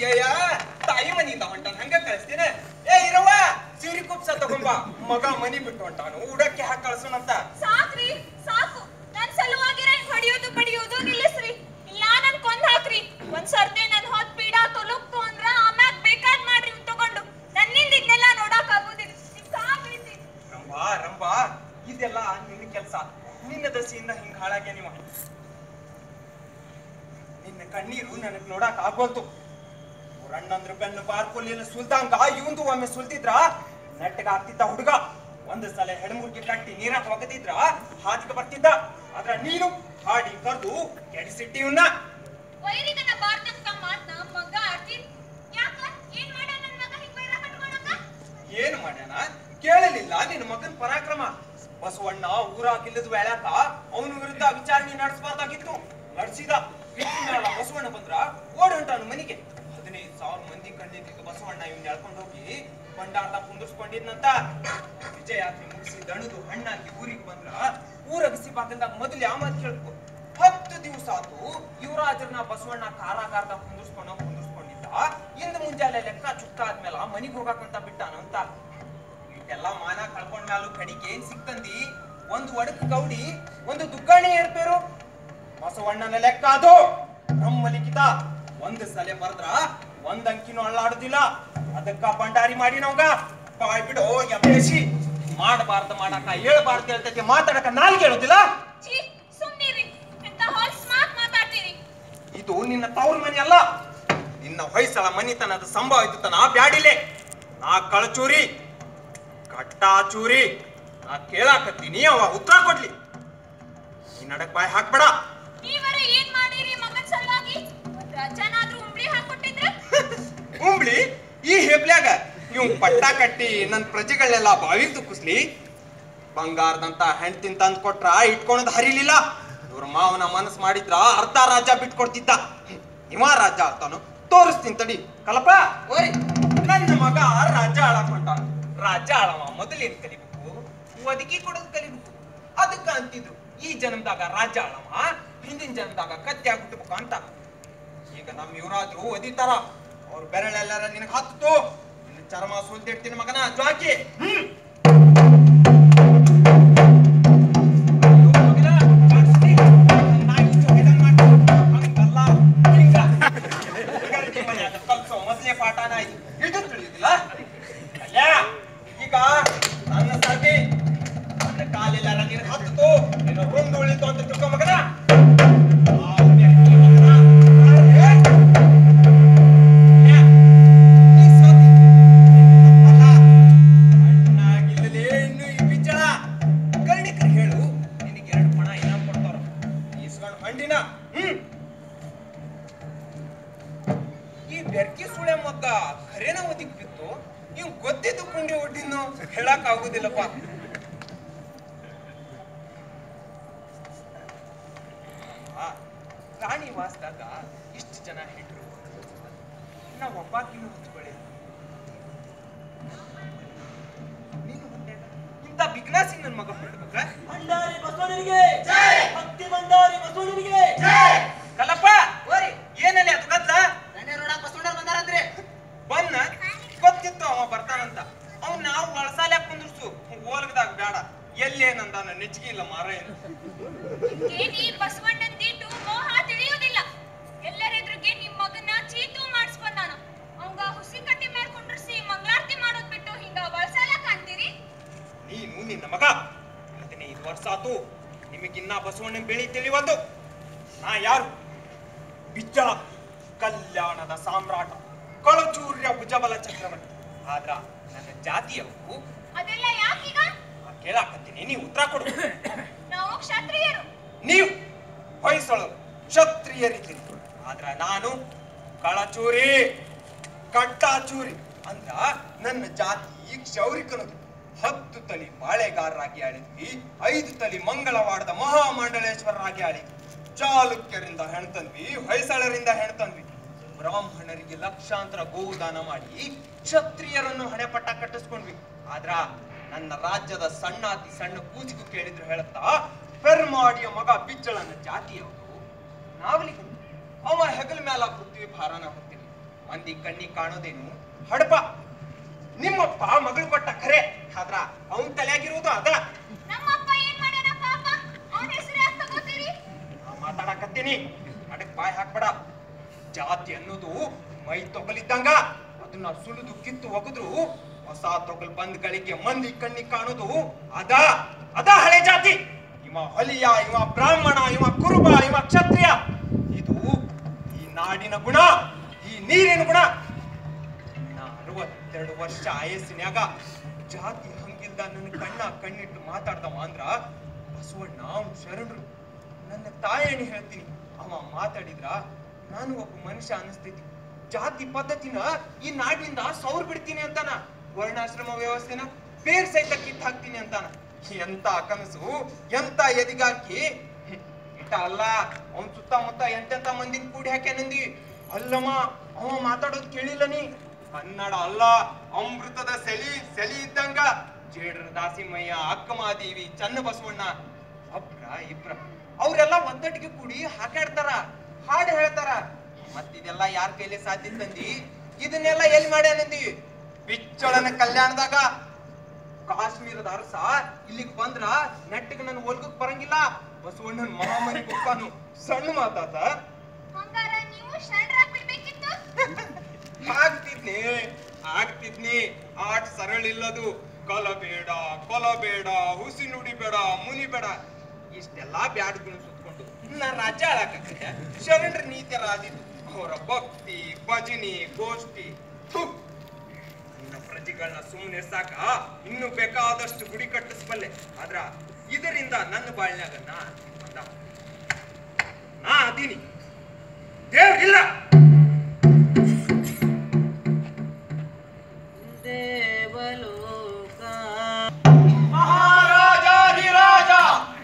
ಅಯ್ಯಯ್ಯ ತಾಯಿ ಮನಿಯಿಂದ ಹೊಂಟಾನ ಹಂಗ ಕಳಿಸ್ತೇನೆ. ಏ ಇರವ ಸೀರಿ ಕುಪ್ಸ ತಗೊಂಬ, ಮಗ ಮನಿ ಬಿಟ್ಟು ಹೊಂಟಾನು, ಉಡಕ್ಕೆ ಹಾಕಿ ಕಳ್ಸೋಣಂತ. ಸಾಕ್ರಿ ಸಾಕು, ನನ್ ಸಲುವಾಗಿರ ಹೊಡಿಯೋದು ಬಡಿಯೋದು ನಿಲ್ಲಿಸ್ರಿ, ಇಲ್ಲ ನನ್ ಕೊಂದ್ ಹಾಕ್ರಿ. ಒಂದ್ ಸರ್ತಿ ನನ್ ಹೊತ್ ಪೀಡ ತೊಲಗ್ತು ಅಂದ್ರ ಆಮ್ಯಾಗ ಬೇಕಾದ್ ಮಾಡ್ರಿ ತಗೊಂಡು. ನನ್ನಿಂದ ಇದನ್ನೆಲ್ಲ ನೋಡಕ್ ಆಗೋದಿಲ್ಲ. ರಂಬಾ ರಂಬಾ, ಇದೆಲ್ಲ ನಿನ್ನ ಕೆಲ್ಸ. ನಿನ್ನ ದಸೆಯಿಂದ ಹಿಂಗ ಹಾಳಾಗ್ಯ ನೀವ. ನಿನ್ನ ಕಣ್ಣೀರು ನನಗ್ ನೋಡಕ್ ಆಗೋಲ್ತು. ಅಣ್ಣಂದ್ರ ಬೆನ್ನು ಬಾರ್ಕೊಲ್ಲಿನ ಸುಲ್ದಂಗ ಇವಂದು ಒಮ್ಮೆ ಸುಲ್ತಿದ್ರ ನೆಟ್ಟಗ ಆಗ್ತಿದ್ದ ಹುಡುಗ. ಒಂದು ಸಲ ಹೆಣ್ಮುರ್ಗಿ ಕಟ್ಟಿ ನೀರಾಗ ಒಗದಿದ್ರ ಹಾದಿಗೆ ಬರ್ತಿದ್ದ. ಆದ್ರ ನೀನು ಹಾಡಿ ಕರ್ದು ಕೆಡಿಸಿಟ್ಟಿ ಇವನ್ನ. ಏನ್ ಮಾಡ್ಯಾನ ಕೇಳಲಿಲ್ಲ ನಿನ್ನ ಮಗನ್ ಪರಾಕ್ರಮ. ಬಸವಣ್ಣ ಊರಾಗಿಲ್ಲದ ವೇಳ್ಯಾಕ ಅವನ ವಿರುದ್ಧ ವಿಚಾರಣೆ ನಡೆಸಬಾರ್ದಾಗಿತ್ತು, ನಡೆಸಿದ. ಬಸವಣ್ಣ ಬಂದ್ರ ಓಡ್ ಹೊಂಟಾನು ಮನಿಗೆ. 15,000 ಮಂದಿ ಕಣ್ಣಿಗೆ ಬಸವಣ್ಣ ಇವ್ನ ಎಳ್ಕೊಂಡು ಹೋಗಿ ಬಂಡಾರ್ದ ಕುಂದಿರ್ಸ್ಕೊಂಡಿದ್ನಂತ. ವಿಜಯಾತ್ರೆ ಮುಗಿಸಿ ದಣದು ಹಣ್ಣಾಗಿ ಊರಿಗೆ ಬಂದ್ರ ಊರಗಸಿ ಬಾಗಲ್ದಾಗ ಮೊದಲು ಯಾವ ಮಾತು ಕೇಳ್ಕೊ. 10 ದಿವಸ ಆತು ಯುವರಾಜರನ್ನ ಬಸವಣ್ಣ ಕಾರಾಗಾರದ ಕುಂದಿರ್ಸ್ಕೊಂಡಿದ್ದ. ಇಂದು ಮುಂಜಾನೆ ಲೆಕ್ಕ ಚುಕ್ಕ ಆದ್ಮೇಲೆ ಮನಿಗ್ ಹೋಗಾಕಂತ ಬಿಟ್ಟಾನಂತ. ಇಟ್ಟೆಲ್ಲ ಮಾನ ಕಳ್ಕೊಂಡ್ಮ್ಯಾಲು ಕಡಿಗೆ ಏನ್ ಸಿಕ್ತಂದಿ? ಒಂದು ಒಡಕ್ ಗೌಡಿ, ಒಂದು ದುಗ್ಗಾಣಿ ಏರ್ಪೇರು. ಬಸವಣ್ಣನ ಲೆಕ್ಕ ಅದು ನಮ್ಮ ಲಿಖಿತ. ಒಂದು ಸಲ ಬರ್ದ್ರ ಒಂದ್ ಅಂಕಿನೂ ಅಳ್ಳಾಡುದಿಲ್ಲ. ಅದಕ್ಕ ಭಂಡಾರಿ ಮಾಡಿ ನಾವ್ಗ ಬಾಯ್ ಬಿಡು ಎಬ್ಬೇಸಿ. ಮಾಡಬಾರ್ದ ಮಾಡಾಕ ಹೇಳ್ಬಾರ್ದು ಹೇಳ್ತೈತಿ, ಮಾತಾಡಕ ನಾಲ್ಗೆ ಹೇಳುದಿಲ್ಲ. ಇದು ನಿನ್ನ ತವ್ರ ಮನಿ ಅಲ್ಲ, ನಿನ್ನ ಹೊಯ್ಸಳ ಮನಿತನದ ಸಂಭಾವಿತನ ಬ್ಯಾಡಿಲೆ. ನಾ ಕಳಚೂರಿ ಕಟ್ಟಾಚೂರಿ ನಾ ಕೇಳಾಕತ್ತೀನಿ, ಅವ ಉತ್ತರ ಕೊಡ್ಲಿ. ಈ ನಡಕ್ ಬಾಯ್ ಹಾಕ್ಬೇಡ. ಉಂಬ್ಳಿ ಈ ಹೆಬ್ಲ್ಯಾಗ ಇವ್ ಪಟ್ಟ ಕಟ್ಟಿ ನನ್ ಪ್ರಜೆಗಳನ್ನೆಲ್ಲ ಬಾವಿಲ್ ತುಕ್ಕಿಸ್ಲಿ. ಬಂಗಾರದಂತ ಹೆಂಡ್ತಿನ್ ತಂದ್ ಕೊಟ್ರ ಇಟ್ಕೊಳದ್ ಹರಿಲಿಲ್ಲ. ಇವ್ರ ಮಾವನ ಮನಸ್ ಮಾಡಿದ್ರ ಅರ್ಧ ರಾಜ್ಯ ಬಿಟ್ಕೊಡ್ತಿದ್ದ. ಇವ ರಾಜ್ಯ ಆಗ್ತಾನು ತೋರಿಸ್ತೀನಿ ತಡಿ. ಕಲಪ ನನ್ನ ಮಗ ರಾಜ್ಯ ಆಳಕೊಂಟಾನ. ರಾಜ್ಯ ಆಳವ ಮೊದಲೇನ್ ಕಲಿಬೇಕು? ಒದಗಿ ಕೊಡೋದ್ ಕಲಿಬೇಕು. ಅದಕ್ಕ ಅಂತಿದ್ರು ಈ ಜನ್ಮದಾಗ ರಾಜ್ಯ ಆಳವ, ಹಿಂದಿನ ಜನ್ಮದಾಗ ಕತ್ತಿ ಆಗ್ಬಿಟ್ಬೇಕು ಅಂತ. ಈಗ ನಮ್ ಯುವರಾಜರು ಒದಿತಾರ. ಅವ್ರ ಬೆರಳೆಲ್ಲಾರ ನಿನಗ್ ಹತ್ತು, ನಿನ್ನ ಚರ್ಮ ಸುಲ್ತಿಡ್ತೀನಿ ಮಗನ ಜ್ವಾಕಿ. ಕಲ್ಸೋ ಮೊದಲೇ ಪಾಠನ ಇದು ತಿಳಿಯುದಿಲ್ಲ. ಈಗ ನನ್ನ ಸಾಕಿ ನನ್ನ ಕಾಲೆಲ್ಲಾರ ನಿನಗ್ ಹತ್ತು, ನಿನ್ನ ರುಂದು ಉಳಿತು ಅಂತ ತಿಳ್ಕೊ ಮಗನ. ಈ ಬೆರ್ಕಿ ಸುಳೆ ಮಗ್ಗ ಖರೇನ ಓದಿಕ್ ಬಿತ್ತು. ಇವ್ ಗೊತ್ತಿದ್ದು ಕುಂಡಿ ಒಡ್ಡಿನ್ನು ಹೇಳಕ್ ಆಗುದಿಲ್ಲಪ್ಪ. ರಾಣಿ ವಾಸದಾಗ ಇಷ್ಟು ಜನ ಹೆಂಡ್ರು, ನಾವ್ ಒಬ್ಬಾಕಿನೂ ಹಚ್ಕೊಳ್ಳಿ. ನೀನು ಇಂತ ಬಿಗ್ನಾಸಿ ನನ್ ಮಗ ಹೊರಡ್ಬೇಕ. ಭಂಡಾರಿ ಬಸವಣ್ಣನಿಗೆ ಜೈ, ಭಕ್ತಿ ಭಂಡಾರಿ ಬಸವಣ್ಣನಿಗೆ ಜೈ. ಕಲ್ಲಪ್ಪ ಏನಲ್ಲಿ ಅದು ಗದ್ಲ? ಬಸವಣ್ಣರು ಬಂದಾರಂದ್ರೆ ಬನ್ನ ಗೊತ್ತಿತ್ತು ಅವ ಬರ್ತಾನಂತ. ಅವ್ ನಾವು ಬಳಸಾಲ್ಯಾಕ ಕುಂದ್ರಸು, ಓಲ್ಗದಾಗ ಬೇಡ. ಎಲ್ಲೇನಂದಾನ ನೆಚ್ಚಿಗೆ ಇಲ್ಲ ಮಾರ. ಬಸವಣ್ಣಂದಿಟ್ಟು ಮೋಹ ತಿಳಿಯುವುದಿಲ್ಲ. ಎಲ್ಲರೆದ್ರಿಗೆ ನಿಮ್ ಮಗನ ಚೀತು ಮಾಡಿಸ್ಬಂದಾನ. ಅವಂಗ ಹುಸಿ ಕಟ್ಟಿ ಮೇಲೆ ಕುಂಡ್ರಿಸಿ ಮಂಗಳಾರತಿ ಮಾಡೋದ್ ಬಿಟ್ಟು ಹಿಂಗ ಬಳಸಾಲ್ಯಾಕ ಅಂತೀರಿ? ನೀನು ನಿನ್ನ ಮಗ 15 ವರ್ಷ ಆತು, ನಿಮಗಿನ್ನ ಬಸವಣ್ಣನ ಬೆಳಿ ತಿಳಿವಲ್ದು. ನಾ ಯಾರು? ಬಿಜ್ಜಳ ಕಲ್ಯಾಣದ ಸಾಮ್ರಾಟ, ಕಳಚೂರ್ಯ ಭುಜಬಲ ಚಕ್ರವರ್ತಿ. ಆದ್ರ ನನ್ನ ಜಾತಿಯವು ಅದೆಲ್ಲ ಯಾಕೀಗ ಕೇಳಾಕತ್ತೀನಿ, ನೀವು ಉತ್ತರ ಕೊಡು. ನಾವು ಕ್ಷತ್ರಿಯರು, ನೀವು ಹೊಯ್ಸಳು ಕ್ಷತ್ರಿಯರಿದ್ದೀರಿ. ಆದ್ರ ನಾನು ಕಳಚೂರಿ ಕಟ್ಟಾಚೂರಿ. ಅಂದ್ರ ನನ್ನ ಜಾತಿ ಕ್ಷೌರಿಕನದು. 10 ತಲಿ ಬಾಳೆಗಾರರಾಗಿ ಆಳಿದ್ವಿ, 5 ತಲಿ ಮಂಗಳವಾಡದ ಮಹಾಮಂಡಲೇಶ್ವರರಾಗಿ ಆಳಿದ್ವಿ. ಚಾಲುಕ್ಯರಿಂದ ಹೆಣ್ತಂದ್ವಿ, ಹೊಯ್ಸಳರಿಂದ ಹೆಣ್ತಂದ್ವಿ. ಬ್ರಾಹ್ಮಣರಿಗೆ ಲಕ್ಷಾಂತರ ಗೋದಾನ ಮಾಡಿ ಕ್ಷತ್ರಿಯರನ್ನು ಹಣೆಪಟ್ಟ ಕಟ್ಟಿಸ್ಕೊಂಡ್ವಿ. ಆದ್ರ ನನ್ನ ರಾಜ್ಯದ ಸಣ್ಣಾತಿ ಸಣ್ಣ ಕೂಜಿಗೂ ಕೇಳಿದ್ರು ಹೇಳುತ್ತಾ, ಪೆರ್ಮಾಡಿಯ ಮಗ ಬಿಜ್ಜಳನ ಜಾತಿಯವರು. ನಾವಲಿಗೆ ಅವ ಹೆಗಲ ಮ್ಯಾಲ ಪೃಥ್ವಿ ಭಾರನ ಹೊತ್ತಿಲ್ಲ. ಮಂದಿ ಕಣ್ಣಿ ಕಾಣೋದೇನು ಹಡಪ. ನಿಮ್ಮಪ್ಪ ಮಗಳು ಕೊಟ್ಟ ಖರೆ, ಆದ್ರ ಅವನ್ ತಲೆಯಾಗಿರುವುದು ಅದ. ನಮ್ಮಪ್ಪ ಏನ್ ಮಾಡ್ಯಾನ ಪಾಪ? ಅವನ ಹೆಸರು ಯಾಕೆ ತಗೋತೀರಿ? ಮಾತಾಡಕತ್ತೀನಿ, ಅದಕ್ ಬಾಯ್ ಹಾಕ್ಬೇಡ. ಜಾತಿ ಅನ್ನೋದು ಮೈ ತೊಗಲಿದ್ದಂಗ, ಅದನ್ನ ಸುಲಿದು ಕಿತ್ತು ಒಗದ್ರು ಹೊಸ ತೊಗಲ್ ಬಂದ್ ಗಳಿಗೆ ಮಂದಿ ಕಣ್ಣಿ ಕಾಣೋದು ಅದ ಅದ ಹಳೆ ಜಾತಿ. ಇವ ಹೊಲಿಯ, ಇವ ಬ್ರಾಹ್ಮಣ, ಇವ ಕುರುಬ, ಇವ ಕ್ಷತ್ರಿಯ. ಇದು ಈ ನಾಡಿನ ಗುಣ, ಈ ನೀರಿನ ಗುಣ. 62 ವರ್ಷ ಆಯಸ್ಸಿನ್ಯಾಗ ಜಾತಿ ಹಂಗಿಲ್ದ ನನ್ನ ಕಣ್ಣಿಟ್ಟು ಮಾತಾಡ್ದವ ಅಂದ್ರ ಬಸವಣ್ಣ ಅವ್ನು ಶರಣರು. ನನ್ನ ತಾಯಣಿ ಹೇಳ್ತೀನಿ, ಅವ ಮಾತಾಡಿದ್ರ ನಾನು ಒಬ್ಬ ಮನುಷ್ಯ ಅನಿಸ್ತೈತಿ. ಜಾತಿ ಪದ್ಧತಿನ ಈ ನಾಡಿನಿಂದ ಸೌರ್ ಬಿಡ್ತೀನಿ ಅಂತಾನ, ವರ್ಣಾಶ್ರಮ ವ್ಯವಸ್ಥೆನ ಬೇರ್ ಸಹಿತ ಕಿತ್ ಹಾಕ್ತೀನಿ ಅಂತಾನ. ಎಂತ ಕನಸು, ಎಂತ ಎದಿಗಾಕಿ ಇಟ ಅಲ್ಲ. ಅವನ್ ಸುತ್ತಮುತ್ತ ಎಂತೆಂತ ಮಂದಿನ ಕೂಡಿ ಹಾಕ್ಯಾನಂದಿ. ಅಲ್ಲಮ್ಮ, ಅವ ಮಾತಾಡೋದ್ ಕೇಳಿಲ್ಲ ನೀ? ಕನ್ನಡ ಅಲ್ಲ, ಅಮೃತದ ಸೆಲಿ ಇದ್ದಂಗ. ಜೇಡ್ರ ದಾಸಿಮಯ್ಯ, ಅಕ್ಕಮಾದೇವಿ, ಚನ್ನ ಬಸವಣ್ಣ, ಒಬ್ರ ಇಬ್ರ ಅವ್ರೆಲ್ಲ ಒದ್ದಟ್ಟಿಗೆ ಕೂಡಿ ಹಾಕಾಡ್ತಾರ, ಹಾಡು ಹೇಳ್ತಾರ. ಮತ್ತಿದೆಲ್ಲ ಯಾರ ಕೈಲಿ ಸಾಧ್ಯ ತಂದಿ? ಇದನ್ನೆಲ್ಲ ಎಲ್ಲಿ ಮಾಡ್ಯಾನಂದಿ? ಬಿಚ್ಚಳನ ಕಲ್ಯಾಣದಾಗ. ಕಾಶ್ಮೀರದ ಅರಸ ಇಲ್ಲಿಗೆ ಬಂದ್ರ ನೆಟ್ಟಿಗೆ ನನ್ನ ಒಲ್ಗಕ್ ಬರಂಗಿಲ್ಲ. ಬಸವಣ್ಣನ ಮಹಾಮನಿ ಬುಕ್ಕಾನು ಸಣ್ಣ ಮಾತಾತ. ಹಂಗಾರ ನೀವು ಶರಣರಾಗ್ ಬಿಡ್ಬೇಕಿತ್ತು. ಆಗ್ತಿದ್ನಿ. ಆಟ ಸರಳ ಇಲ್ಲದು. ಕೊಲಬೇಡ, ಕೊಲಬೇಡ, ಹುಸಿ ನುಡಿಬೇಡ, ಮುನಿಬೇಡ, ಇಷ್ಟೆಲ್ಲಾ ಬ್ಯಾಡ್ ಗುಣ ಸುತ್ಕೊಂಡು ನಾ ರಾಜ್ಯ ಆಳಾಕತ್ತೆ. ಶರಣರ ನೀತಿ ರಾದಿದ್ದು ಅವರ ಭಕ್ತಿ, ಭಜನಿ, ಗೋಷ್ಠಿ. ನನ್ನ ಪ್ರಜೆಗಳನ್ನ ಸುಮ್ಮನೆ ಸಾಕ, ಇನ್ನು ಬೇಕಾದಷ್ಟು ಗುಡಿ ಕಟ್ಟಿಸ್ಬಲ್ಲೆ. ಆದ್ರ ಇದರಿಂದ ನನ್ನ ಬಾಳ್ನ್ಯಾಗ ನಾ ಅದೀನಿ, ದೇವ್ರಿಲ್ಲ. ಮಹಾರಾಜಾಧಿರಾಜ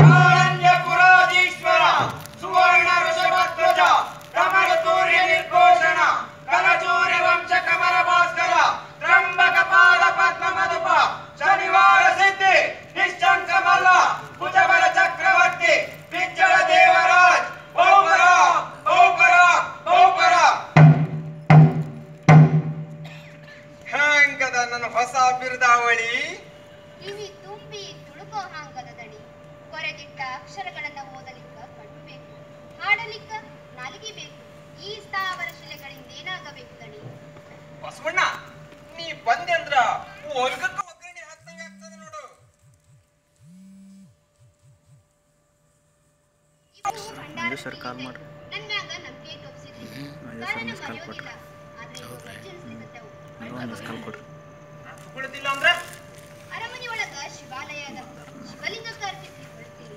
ಕಾರಣ್ಯಪುರಾಧೀಶ್ವರ ಸುವರ್ಣ ಋಷಭಧ್ವಜ ಕಮಲತೂರ್ಯ ನಿರ್ಘೋಷಣ ಕಲಚೂರ್ಯ ವಂಶ ಕಮಲ ಭಾಸ್ಕರ ತ್ರಂಬಕ ಪಾದ ಪದ್ಮ ಮಧುಪ ಶನಿವಾರ ಸಿದ್ಧಿ ನಿಶ್ಚಂಕ ಮಲ್ಲ ಭುಜಬಲ ಚಕ್ರವರ್ತಿ ಬಿಜ್ಜಳ ದೇವರಾಜ್ ಬಹುಪರ ಬಹುಪರ ಬಹುಪರ. ಹ್ಯಾಂಗದ ನನ್ನ ಹೊಸ ಬಿರುದಾವಳಿ? ಕಿವಿ ತುಂಬಿ ತುಳುಕೋ ಹಾಂಗದ ದಡಿ. ಕೊರೆದಿಟ್ಟ ಅಕ್ಷರಗಳನ್ನ ಓದಲಿಕ್ಕ ಕಣ್ಣು ಬೇಕು, ಹಾಡಲಿಕ್ಕ ನಾಲಿಗೆ ಬೇಕು. ಈ ಸ್ಥಾವರ ಶಿಲೆಗಳಿಂದ ಏನಾಗಬೇಕು ದಡಿ? ಬಸವಣ್ಣ, ನೀ ಬಂದೆ ಅಂದ್ರ ಒಲ್ಗಕ್ಕ ಒಗ್ಗರಣೆ ಹಾಕ್ದಂಗ ಆಗ್ತದ ನೋಡು. ನನ್ ಮ್ಯಾಗ ನಂಬಿಕೆ ತೋರಿಸಿದ್ರಿ, ಕಾರಣ ಮರೆಯೋದಿಲ್ಲ. ಆದ್ರೆ ಇವು ವರ್ಜಿನ್ ಸಿಗುತ್ತವು. ಸುಗುಳದಿಲ್ಲ ಅಂದ್ರ ಅರಮನೆ ಒಳಗ ಶಿವಾಲಯ ಅದ, ಶಿವಲಿಂಗಕ್ಕ ಅರ್ಪಿಸಿ ಕೊಡ್ತೀವಿ.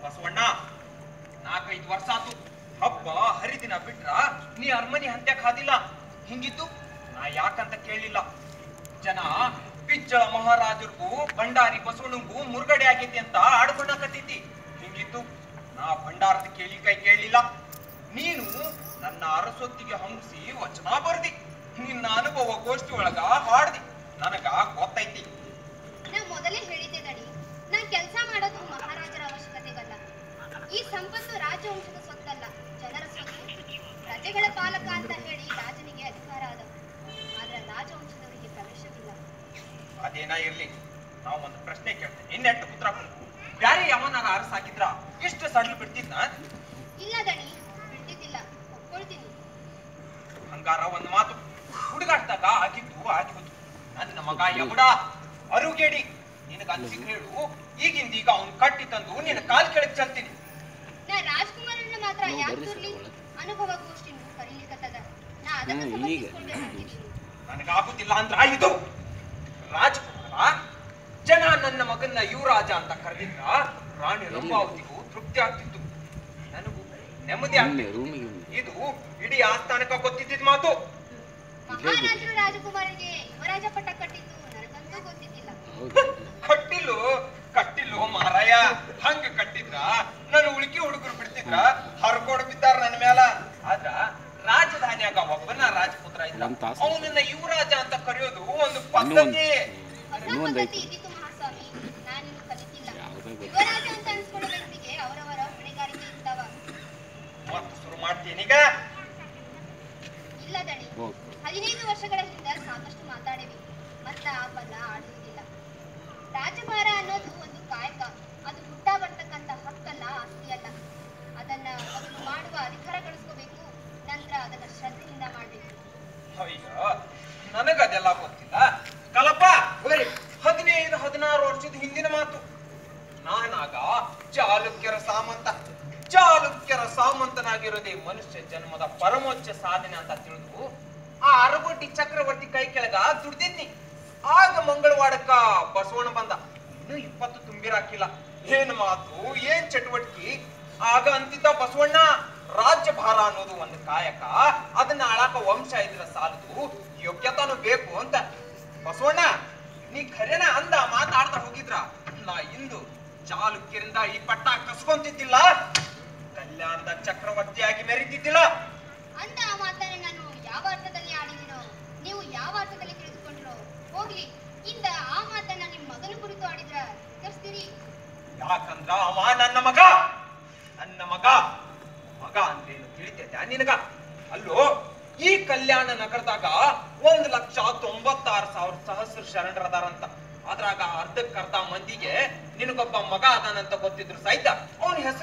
ಬಸವಣ್ಣ, 4-5 ವರ್ಷ ಆತು. ಹಬ್ಬ ಹರಿದಿನ ಬಿಟ್ರ ನೀ ಅರಮನಿ ಹಂತ್ಯಾಕ್ ಹಾದಿಲ್ಲ. ಹಿಂಗಿತ್ತು ನಾ ಯಾಕಂತ ಕೇಳಿಲ್ಲ. ಜನ ಬಿಜ್ಜಳ ಮಹಾರಾಜರಿಗೂ ಭಂಡಾರಿ ಬಸವಣ್ಣಂಗೂ ಮುರುಗಡೆ ಆಗೈತಿ ಅಂತ ಆಡ್ಕೊಂಡಕತ್ತೈತಿ. ಹಿಂಗಿತ್ತು ನಾ ಭಂಡಾರದ ಕೈ ಕೇಳಿಲ್ಲ. ನೀನು ನನ್ನ ಅರಸೊತ್ತಿಗೆ ಹಂಗಿಸಿ ವಚನ ಬರ್ದಿ. ನಿನ್ನ ಅನುಭವ ಗೋಷ್ಠಿ ಒಳಗ ಹಾಡ್ದಿ. ನನಗ ಗೊತ್ತೈತಿ. ನಾ ಮೊದಲೇ ಹೇಳಿದ್ದೆ ದಡಿ, ನಾ ಕೆಲಸ ಮಾಡೋದು ಮಹಾರಾಜರ ಅವಶ್ಯಕತೆಗಲ್ಲ. ಈ ಸಂಪತ್ತು ರಾಜವಂಶದ ಸ್ವತ್ತಲ್ಲ, ಜನರ ಸ್ವತ್ತು. ಪ್ರಜೆಗಳ ಪಾಲಕ ಅಂತ ಹೇಳಿ ರಾಜನಿಗೆ ಅಧಿಕಾರ ಆದವು, ಆದ್ರೆ ರಾಜವಂಶದವರಿಗೆ ಪ್ರವೇಶವಿಲ್ಲ. ಅದೇನ ಇರ್ಲಿ, ನಾವು ಒಂದು ಪ್ರಶ್ನೆ ಕೇಳ್ತೇನೆ, ಇನ್ನೆಟ್ಟು ಪುತ್ರ ಬ್ಯಾರೆ ಯಾವನಾರ ಅರಸಾಗಿದ್ರ ಎಷ್ಟು ಸಡ್ಲು ಬಿಡ್ತಿದ್ನ? ಇಲ್ಲ ದಣಿ, ಬಿಡ್ತಿದ್ದಿಲ್ಲ, ಒಪ್ಕೊಳ್ತೀನಿ. ಹಂಗಾರ ಒಂದು ಮಾತು, ಹುಡುಗಾಟದಾಗ ಆಗಿದ್ದು ಆಗಿತ್ತು. ನನ್ನ ಮಗ ಯಮುಡ ಅರುಗೇಡಿ, ನಿನಗ ಅನ್ಸಿಕ್ ಹೇಳು, ಈಗಿಂದೀಗ ಅವ್ನು ಕಟ್ಟಿ ತಂದು ನಿನ್ನ ಕಾಲ್ ಕೆಳಗೆ ಚಲ್ತೀನಿ. ನಾ ರಾಜ್ಕುಮಾರನ್ನ ಮಾತ್ರ ಯಾಕೆ ತುರ್ಲಿ? ಅನುಭವ ಗೋಷ್ಠಿನೂ ಕರೀಲಿಕ್ಕತ್ತದ. ನಾ ಅದನ್ನ ಸಮರ್ಥಿಸ್ಕೊಳ್ಬೇಕಾಗಿದ್ದೀನಿ. ನನಗಾಗುತ್ತಿಲ್ಲ ಅಂದ್ರ ಇದು ರಾಜಕುಮಾರ. ಜನ ನನ್ನ ಮಗನ್ನ ಯುವರಾಜ ಅಂತ ಕರೆದಿದ್ರ ರಾಣಿ ರಂಭಾವತಿಗೂ ತೃಪ್ತಿ ಆಗ್ತಿತ್ತು, ನನಗೂ ನೆಮ್ಮದಿ ಆಗ್ತಿತ್ತು. ಇದು ಇಡೀ ಆಸ್ಥಾನಕ್ಕ ಗೊತ್ತಿದ್ದ ಮಾತು. ಮಹಾರಾಜರು ರಾಜಕುಮಾರಿಗೆ ಯುವರಾಜ ಪಟ್ಟ ಕಟ್ಟಿದ್ದು ನನಗಂತೂ ಗೊತ್ತಿದ್ದಿಲ್ಲ. ಕಟ್ಟಿಲ್ಲು ಮಾರಾಯ. ಹಂಗ ಕಟ್ಟಿದ್ರ ನನ್ನ ಉಳಿಕೆ ಹುಡುಗರು ಬಿಡ್ತಿದ್ರ, ಹರ್ಕೋಡ್ ಬಿದ್ದಾರ ನನ್ನ ಮೇಲ. ಆದ್ರ ರಾಜಧಾನಿಯಾಗ ಒಬ್ಬನ ರಾಜಪುತ್ರ ಇದ್ದ, ಅವನನ್ನ ಯುವರಾಜ ಅಂತ ಕರೆಯೋದು ಒಂದು ಪದ್ಧತಿ. ಹೊಸ ಪದ್ಧತಿ ಇದ್ದಿತ್ತು ಮಹಾಸ್ವಾಮಿ, ನಾನಿನ್ನು ಕಲಿತಿಲ್ಲ. ಯುವರಾಜ ಅಂತ ಅನ್ಸ್ಕೊಳ್ಳೋ ವ್ಯಕ್ತಿಗೆ ಅವರವರ ಹೊಣೆಗಾರಿಕೆ ಇರ್ತಾವ. ಮತ್ತೆ ಶುರು ಮಾಡ್ತೀನೀಗ. ಇಲ್ಲ ದಣಿ, ವರ್ಷಗಳ ಹಿಂದೆ ಸಾಕಷ್ಟು ಮಾತಾಡೇವಿ ಮತ್ತ ಆ ಪದ ಆಡುವುದಿಲ್ಲ. ರಾಜಭಾರ ಅನ್ನೋದು ಒಂದು ಕಾಯಕ. ಅದು ಹುಟ್ಟ ಬರ್ತಕ್ಕಂಥ ಹಕ್ಕಲ್ಲ, ಆಸ್ತಿ ಅಲ್ಲ. ಅದನ್ನ ಮೊದಲು ಮಾಡುವ ಅಧಿಕಾರ ಗಳಿಸ್ಕೋಬೇಕು, ನಂತರ ಅದನ್ನ ಶ್ರದ್ಧೆಯಿಂದ ಮಾಡ್ಬೇಕು. ಅಯ್ಯೋ ನನಗದೆಲ್ಲ ಗೊತ್ತಿಲ್ಲ ಕಲಪ. 15-16 ವರ್ಷದ ಹಿಂದಿನ ಮಾತು. ನಾನಾಗ ಚಾಲುಕ್ಯರ ಸಾಮಂತನಾಗಿರೋದೇ ಮನುಷ್ಯ ಜನ್ಮದ ಪರಮೋಚ್ಚ ಸಾಧನೆ ಅಂತ ತಿಳಿದು ಆ ಅರಗೋಟಿ ಚಕ್ರವರ್ತಿ ಕೈ ಕೆಳಗ ದುಡ್ದಿದ್ನಿ. ಆಗ ಮಂಗಳವಾಡಕ್ಕ ಬಸವಣ್ಣ ಬಂದ. ಇನ್ನು 20 ತುಂಬಿರಾಕಿಲ್ಲ. ಏನ್ ಮಾತು, ಏನ್ ಚಟುವಟಿಕೆ. ಆಗ ಅಂತಿದ್ದ ಬಸವಣ್ಣ, ರಾಜ್ಯಭಾರ ಅನ್ನೋದು ಒಂದು ಕಾಯಕ, ಅದನ್ನ ಆಳಾಕ ವಂಶ ಇದ್ರ ಸಾಲದು, ಯೋಗ್ಯತಾನು ಬೇಕು ಅಂತ. ಬಸವಣ್ಣ ನೀ ಖರೇನ ಅಂದ ಮಾತಾಡ್ತಾ ಹೋಗಿದ್ರ ನಾ ಇಂದು ಚಾಲುಕ್ಯರಿಂದ ಈ ಪಟ್ಟ ಕಸ್ಕೊಂತಿದ್ದಿಲ್ಲ, ಕಲ್ಯಾಣದ ಚಕ್ರವರ್ತಿಯಾಗಿ ಮೆರೀತಿದ್ದಿಲ್ಲ. ಅಂತ ಆ ಮಾತನ್ನ ನಾನು ಯಾವ ಅರ್ಥದಲ್ಲಿ ಆಡಿದಿನೋ, ನೀವು ಯಾವ ಅರ್ಥದಲ್ಲಿ ತಿಳಿದುಕೊಂಡಿರೋ ಹೋಗ್ಲಿ. ಇಂದ ಆ ಮಾತನ್ನ ನಿಮ್ ಮಗನ ಕುರಿತು ಆಡಿದ್ರ ಕರ್ಸ್ತೀರಿ. ಯಾಕಂದ್ರ ಅವ ನನ್ನ ಮಗ ಅಂದ್ರೇನು ತಿಳಿತೈತೆ ನಿನಗ? ಅಲ್ಲೋ, ಈ ಕಲ್ಯಾಣ ನಗರದಾಗ 1,96,000 ಸಹಸ್ರ ಶರಣರದಾರಂತ. ಅದ್ರಾಗ ಅರ್ಧಕ್ಕರ್ಧ ಮಂದಿಗೆ ನಿನಗೊಬ್ಬ ಮಗ ಅದಾನಂತ ಗೊತ್ತಿದ್ರು ಸಹಿತ ಅವನ ಹೆಸರು